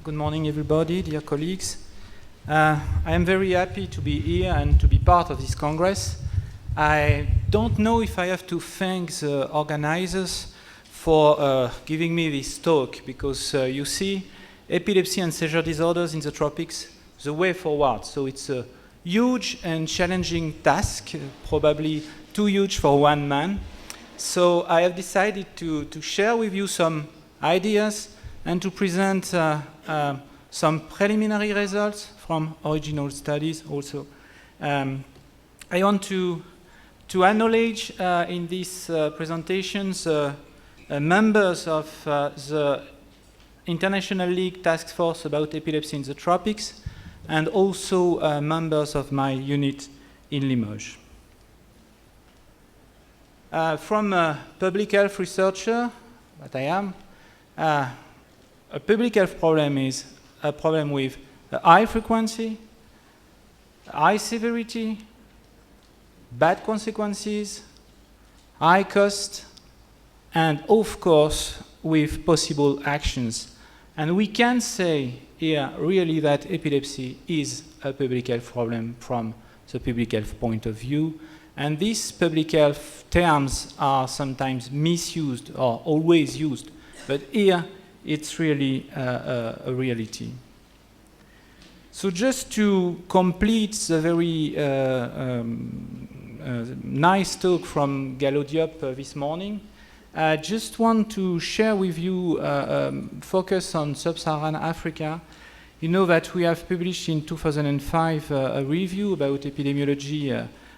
Good morning, everybody, dear colleagues. I am very happy to be here and to be part of this Congress. I don't know if I have to thank the organizers for giving me this talk, because you see, epilepsy and seizure disorders in the tropics, the way forward. So it's a huge and challenging task, probably too huge for one man. So I have decided to share with you some ideas and to present some preliminary results from original studies also. I want to acknowledge in these presentations members of the International League Task Force about Epilepsy in the Tropics, and also members of my unit in Limoges. From a public health researcher, that I am, a public health problem is a problem with high frequency, high severity, bad consequences, high cost, and of course with possible actions. And we can say here really that epilepsy is a public health problem from the public health point of view. And these public health terms are sometimes misused or always used, but here it's really a reality. So just to complete the very nice talk from Gallo Diop this morning, I just want to share with you focus on sub-Saharan Africa. You know that we have published in 2005 a review about epidemiology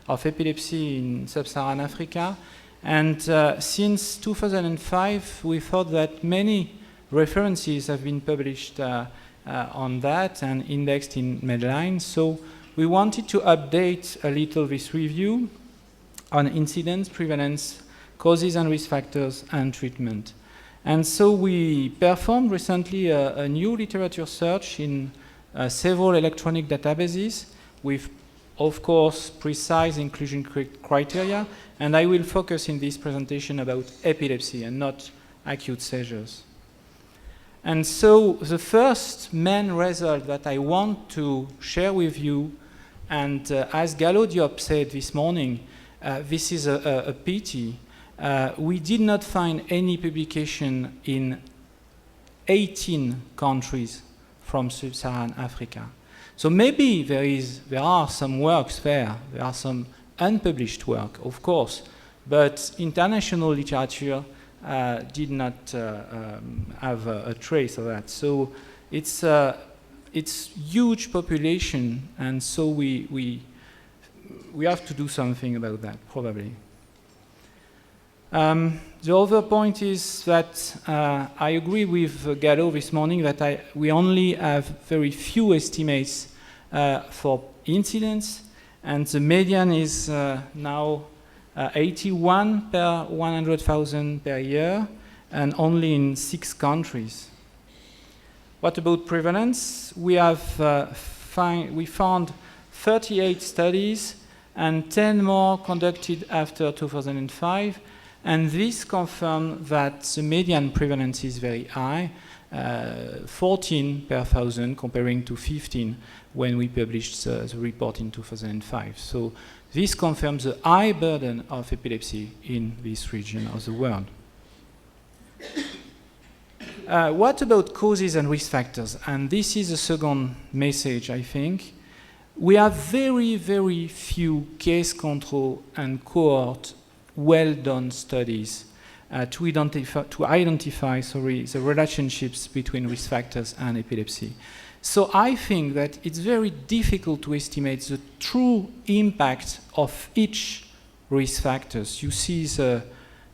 of epilepsy in sub-Saharan Africa. And since 2005, we thought that many references have been published on that and indexed in Medline. So we wanted to update a little this review on incidence, prevalence, causes and risk factors, and treatment. And so we performed recently a new literature search in several electronic databases with, of course, precise inclusion criteria. And I will focus in this presentation about epilepsy and not acute seizures. And so the first main result that I want to share with you, and as Gallo Diop said this morning, this is a pity. We did not find any publication in 18 countries from sub-Saharan Africa. So maybe there are some works there are some unpublished work, of course, but international literature did not have a trace of that. So it's huge population, and so we have to do something about that, probably. The other point is that I agree with Gallo this morning that we only have very few estimates for incidence, and the median is now 81 per 100,000 per year, and only in 6 countries. What about prevalence? We found 38 studies and 10 more conducted after 2005, and this confirmed that the median prevalence is very high, 14 per 1,000 comparing to 15 when we published the report in 2005. So this confirms the high burden of epilepsy in this region of the world. What about causes and risk factors? And this is the second message, I think. We have very, very few case control and cohort well-done studies to identify the relationships between risk factors and epilepsy. So I think that it's very difficult to estimate the true impact of each risk factors. You see the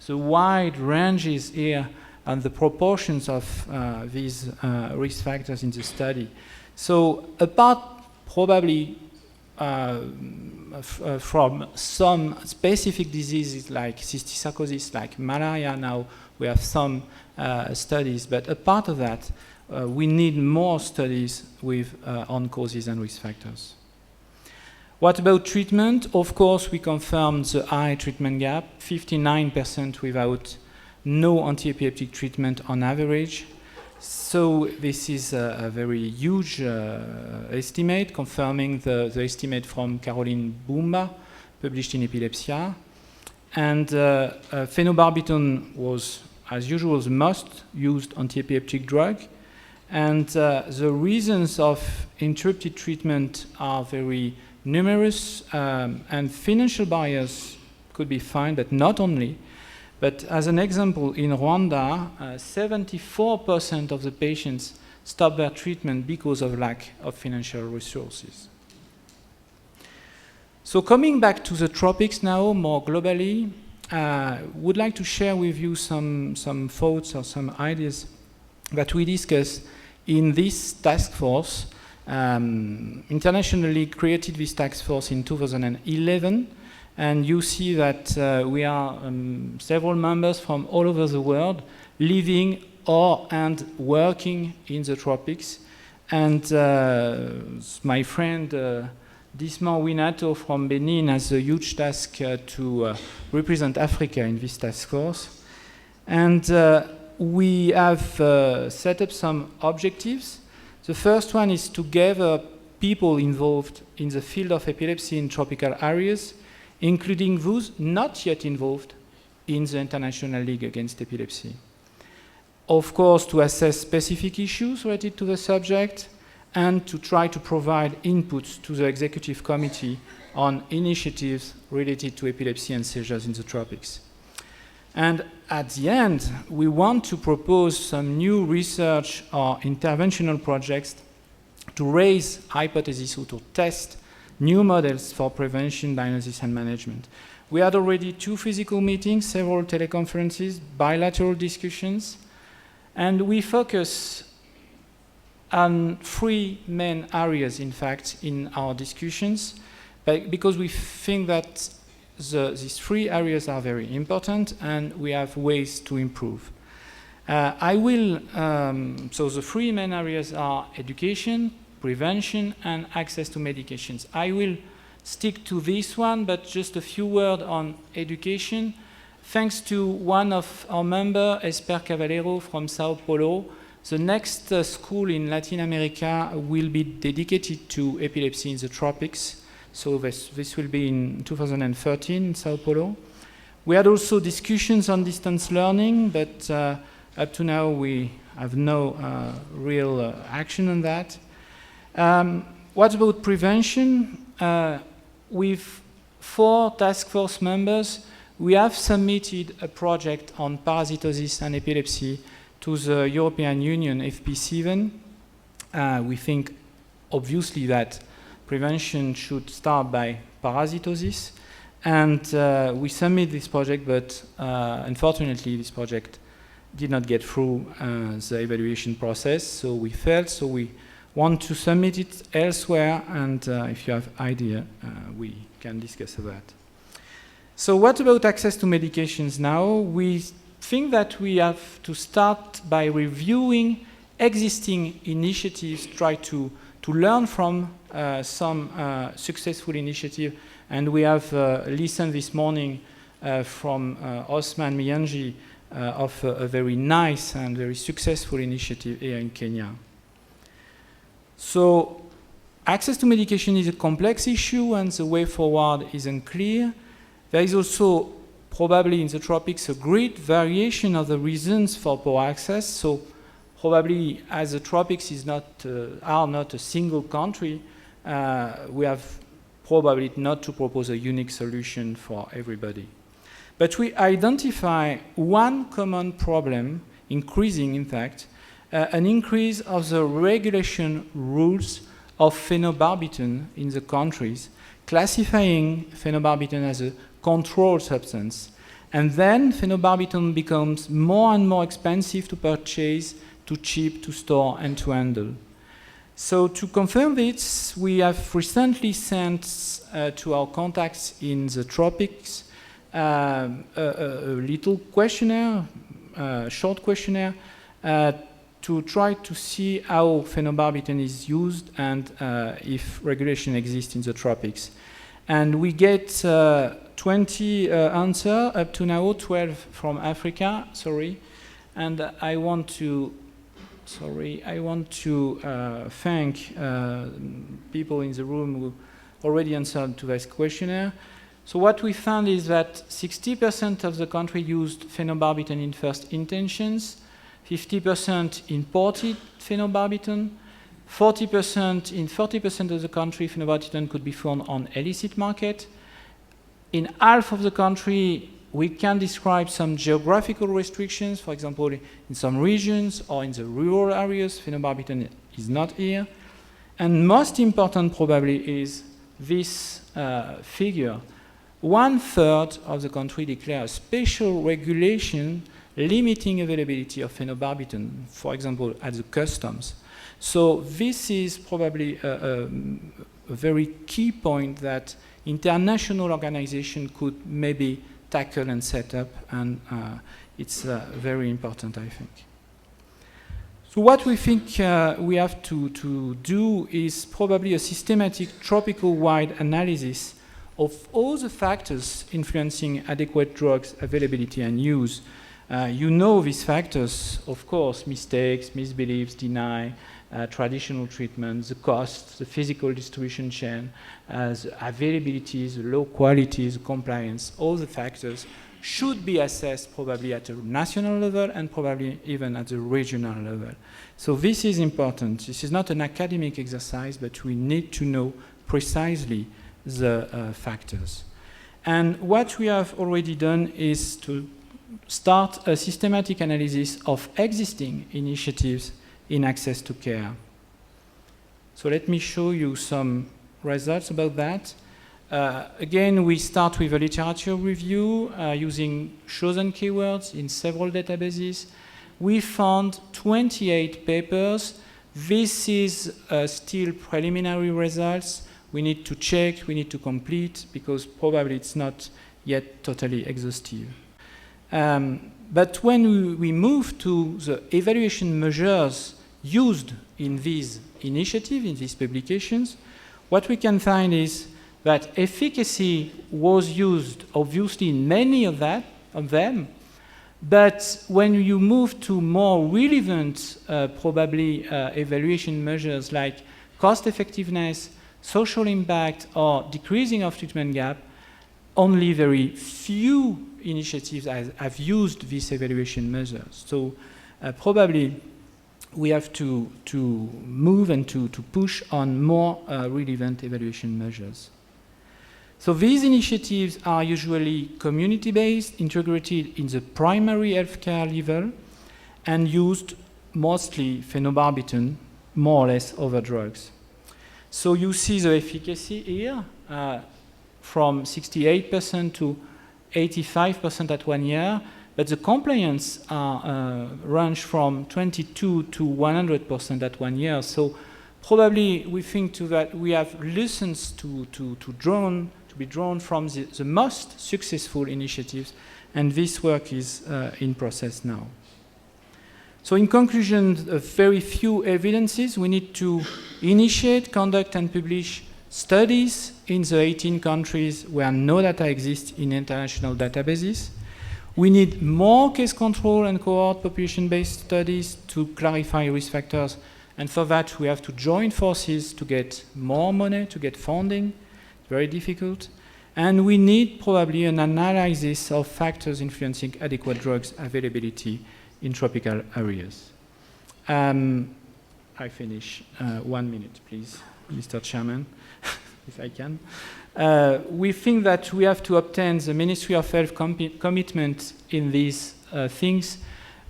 wide ranges here and the proportions of these risk factors in the study. So apart probably from some specific diseases like cysticercosis, like malaria, now we have some studies, but apart of that, we need more studies with on causes and risk factors. What about treatment? Of course, we confirmed the high treatment gap, 59% without no anti-epileptic treatment on average. So this is a very huge estimate, confirming the estimate from Caroline Bumba, published in Epilepsia. And phenobarbital was, as usual, the most used anti-epileptic drug. And the reasons of interrupted treatment are very numerous, and financial barriers could be found, but not only. But as an example, in Rwanda, 74% of the patients stop their treatment because of lack of financial resources. So coming back to the tropics now, more globally, would like to share with you some thoughts or some ideas that we discussed in this task force. Internationally created this task force in 2011. And you see that we are several members from all over the world living and working in the tropics. And my friend Disman Winato from Benin has a huge task to represent Africa in this task force. And we have set up some objectives. The first one is to gather people involved in the field of epilepsy in tropical areas, including those not yet involved in the International League Against Epilepsy. Of course, to assess specific issues related to the subject and to try to provide inputs to the executive committee on initiatives related to epilepsy and seizures in the tropics. And at the end, we want to propose some new research or interventional projects to raise hypotheses or to test new models for prevention, diagnosis, and management. We had already 2 physical meetings, several teleconferences, bilateral discussions, and we focus on 3 main areas, in fact, in our discussions, because we think that these 3 areas are very important and we have ways to improve. So the 3 main areas are education, prevention, and access to medications. I will stick to this one, but just a few words on education. Thanks to one of our members, Esper Cavallero from Sao Paulo, the next school in Latin America will be dedicated to epilepsy in the tropics. So this will be in 2013 in Sao Paulo. We had also discussions on distance learning, but up to now we have no real action on that. What about prevention? With 4 task force members, we have submitted a project on parasitosis and epilepsy to the European Union FP7. We think, obviously, that prevention should start by parasitosis. And we submit this project, but unfortunately, this project did not get through the evaluation process, so we failed. So we want to submit it elsewhere, and if you have idea, we can discuss that. So what about access to medications now? We think that we have to start by reviewing existing initiatives, try to learn from some successful initiative, and we have listened this morning from Osman Miyanji of a very nice and very successful initiative here in Kenya. So access to medication is a complex issue and the way forward is unclear. There is also probably in the tropics a great variation of the reasons for poor access. So probably as the tropics are not a single country, we have probably not to propose a unique solution for everybody. But we identify one common problem, increasing in fact, an increase of the regulation rules of phenobarbital in the countries, classifying phenobarbital as a controlled substance. And then phenobarbital becomes more and more expensive to purchase, too cheap to store and to handle. So to confirm this, we have recently sent to our contacts in the tropics a little questionnaire, a short questionnaire, to try to see how phenobarbital is used and if regulation exists in the tropics. And we get 20 answers, up to now 12 from Africa, sorry. And I want to sorry, I want to thank people in the room who already answered to this questionnaire. So what we found is that 60% of the country used phenobarbital in first intentions, 50% imported phenobarbital, 40% in 40% of the country phenobarbital could be found on illicit market. In half of the country, we can describe some geographical restrictions, for example, in some regions or in the rural areas, phenobarbital is not here. And most important probably is this figure. 1/3 of the country declare a special regulation limiting availability of phenobarbital, for example, at the customs. So this is probably a very key point that international organization could maybe tackle and set up, and it's very important, I think. So what we think we have to do is probably a systematic tropical-wide analysis of all the factors influencing adequate drugs availability and use. You know these factors, of course, mistakes, misbeliefs, deny, traditional treatment, the cost, the physical distribution chain, the availability, the low quality, the compliance, all the factors should be assessed probably at a national level and probably even at the regional level. So this is important. This is not an academic exercise, but we need to know precisely the factors. And what we have already done is to start a systematic analysis of existing initiatives in access to care. So let me show you some results about that. Again, we start with a literature review using chosen keywords in several databases. We found 28 papers. This is still preliminary results. We need to check, we need to complete, because probably it's not yet totally exhaustive. But when we move to the evaluation measures used in these initiatives, in these publications, what we can find is that efficacy was used, obviously, in many of them, but when you move to more relevant, probably, evaluation measures like cost effectiveness, social impact, or decreasing of treatment gap, only very few initiatives have used these evaluation measures. So probably we have to move and to push on more relevant evaluation measures. So these initiatives are usually community-based, integrated in the primary healthcare level, and used mostly phenobarbital, more or less other drugs. So you see the efficacy here, from 68% to 85% at 1 year, but the compliance range from 22 to 100% at 1 year. So probably we think that we have lessons to be drawn from the most successful initiatives, and this work is in process now. So in conclusion, very few evidences. We need to initiate, conduct, and publish studies in the 18 countries where no data exists in international databases. We need more case control and cohort population-based studies to clarify risk factors, and for that we have to join forces to get more money, to get funding. Very difficult. And we need probably an analysis of factors influencing adequate drugs availability in tropical areas. I finish. 1 minute, please, Mr. Chairman, if I can. We think that we have to obtain the Ministry of Health commitment in these things,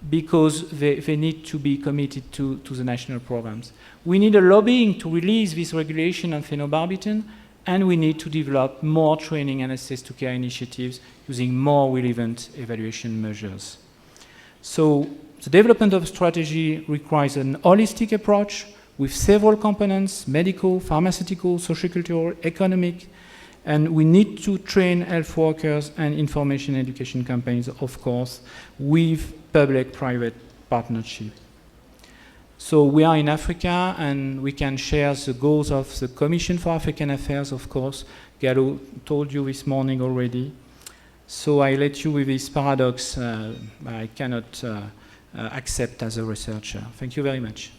because they need to be committed to the national programs. We need a lobbying to release this regulation on phenobarbital, and we need to develop more training and access to care initiatives using more relevant evaluation measures. So the development of strategy requires an holistic approach with several components: medical, pharmaceutical, sociocultural, economic, and we need to train health workers and information and education campaigns, of course, with public-private partnership. So we are in Africa, and we can share the goals of the Commission for African Affairs, of course. Gallo told you this morning already. So I let you with this paradox. I cannot accept as a researcher. Thank you very much.